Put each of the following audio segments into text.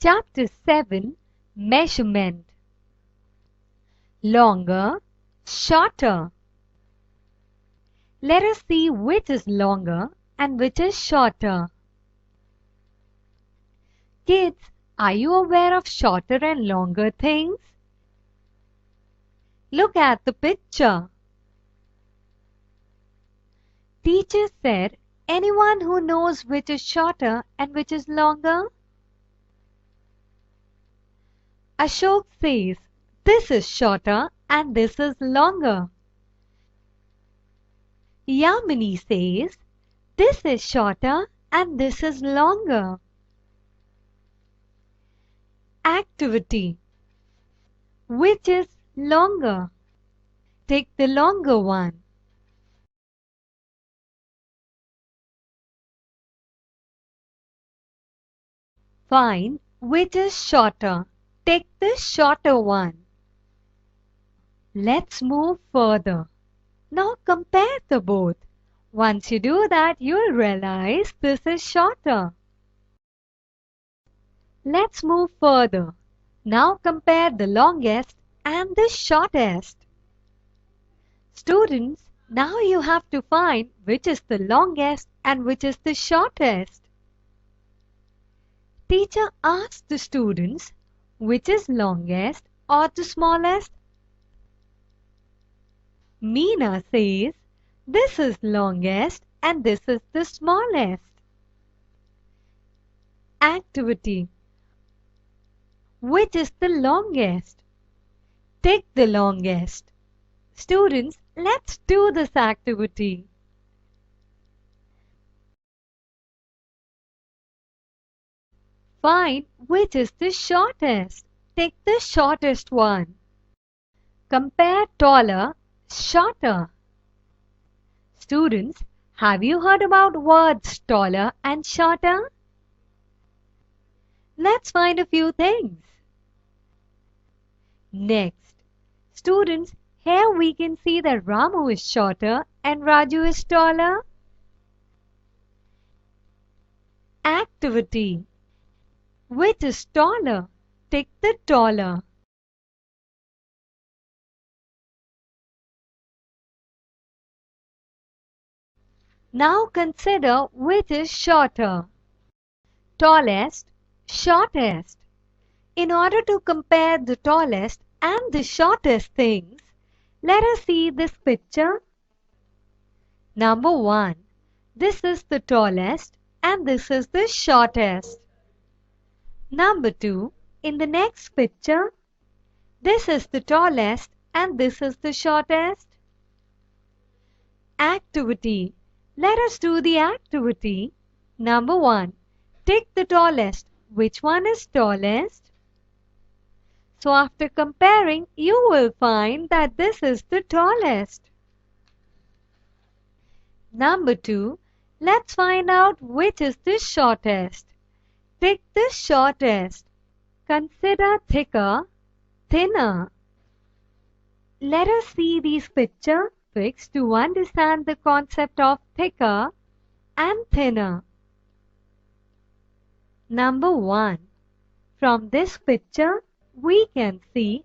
Chapter 7 Measurement. Longer, shorter. Let us see which is longer and which is shorter. Kids, are you aware of shorter and longer things? Look at the picture. Teacher said, anyone who knows which is shorter and which is longer? Ashok says, this is shorter and this is longer. Yamini says, this is shorter and this is longer. Activity. Which is longer? Take the longer one. Find which is shorter. Take the shorter one. Let's move further. Now compare the both. Once you do that, you'll realize this is shorter. Let's move further. Now compare the longest and the shortest. Students, now you have to find which is the longest and which is the shortest. Teacher asked the students, which is longest or the smallest? Meena says, this is longest and this is the smallest. Activity. Which is the longest? Take the longest. Students, let's do this activity. Find which is the shortest. Take the shortest one. Compare taller, shorter. Students, have you heard about words taller and shorter? Let's find a few things. Next, students, here we can see that Ramu is shorter and Raju is taller. Activity. Which is taller? Take the taller. Now consider which is shorter. Tallest, shortest. In order to compare the tallest and the shortest things, let us see this picture. Number 1. This is the tallest and this is the shortest. Number 2. In the next picture, this is the tallest and this is the shortest. Activity. Let us do the activity. Number 1. Take the tallest. Which one is tallest? So after comparing, you will find that this is the tallest. Number 2. Let's find out which is the shortest. Take the shortest. Consider thicker, thinner. Let us see these pictures fixed to understand the concept of thicker and thinner. Number 1. From this picture, we can see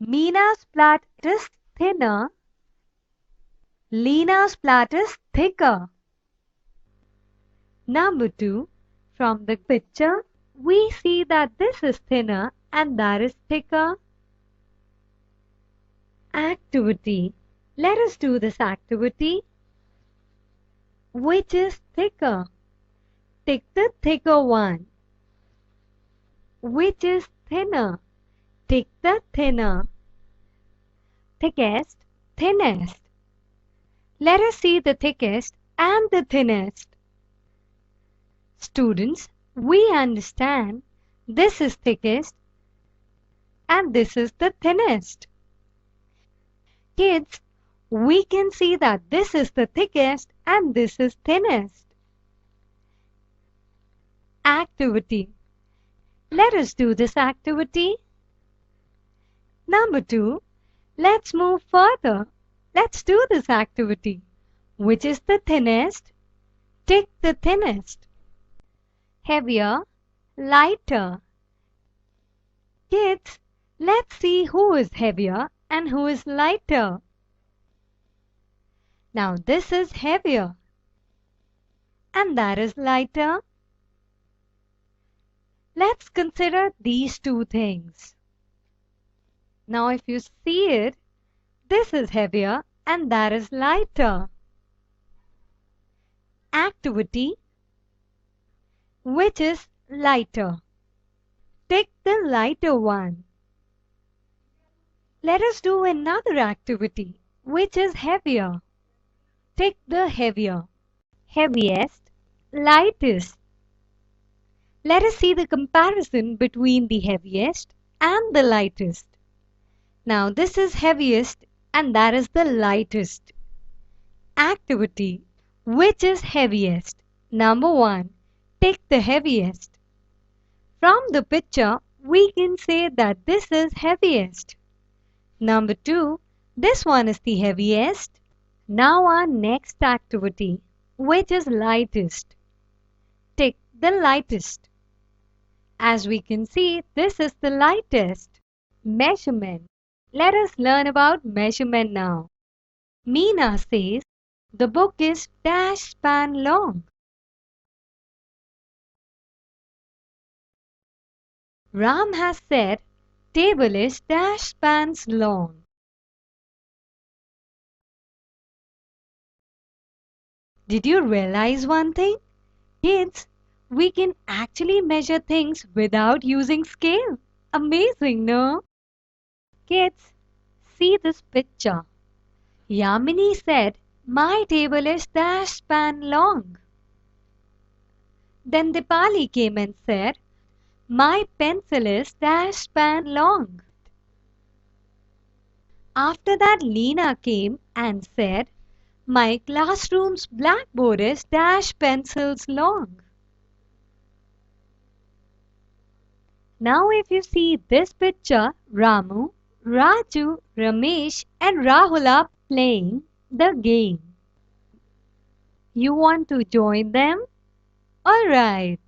Meena's plait is thinner, Leena's plait is thicker. Number 2. From the picture, we see that this is thinner and that is thicker. Activity. Let us do this activity. Which is thicker? Take the thicker one. Which is thinner? Take the thinner. Thickest, thinnest. Let us see the thickest and the thinnest. Students, we understand this is thickest and this is the thinnest. Kids, we can see that this is the thickest and this is thinnest. Activity. Let us do this activity. Number 2. Let's move further. Let's do this activity. Which is the thinnest? Take the thinnest. Heavier, lighter. Kids, let's see who is heavier and who is lighter. Now this is heavier and that is lighter. Let's consider these two things. Now if you see it, this is heavier and that is lighter. Activity, which is lighter. Take the lighter one. Let us do another activity, which is heavier. Take the heavier. Heaviest, lightest. Let us see the comparison between the heaviest and the lightest. Now this is heaviest and that is the lightest. Activity, which is heaviest? Number 1. Take the heaviest. From the picture, we can say that this is heaviest. Number 2. This one is the heaviest. Now our next activity, which is lightest. Take the lightest. As we can see, this is the lightest. Measurement. Let us learn about measurement now. Meena says, the book is dash span long. Ram has said, table is dash spans long. Did you realize one thing? Kids, we can actually measure things without using scale. Amazing, no? Kids, see this picture. Yamini said, my table is dash span long. Then Dipali came and said, my pencil is dash span long. After that, Leena came and said, my classroom's blackboard is dash pencils long. Now if you see this picture, Ramu, Raju, Ramesh and Rahul are playing the game. You want to join them? Alright.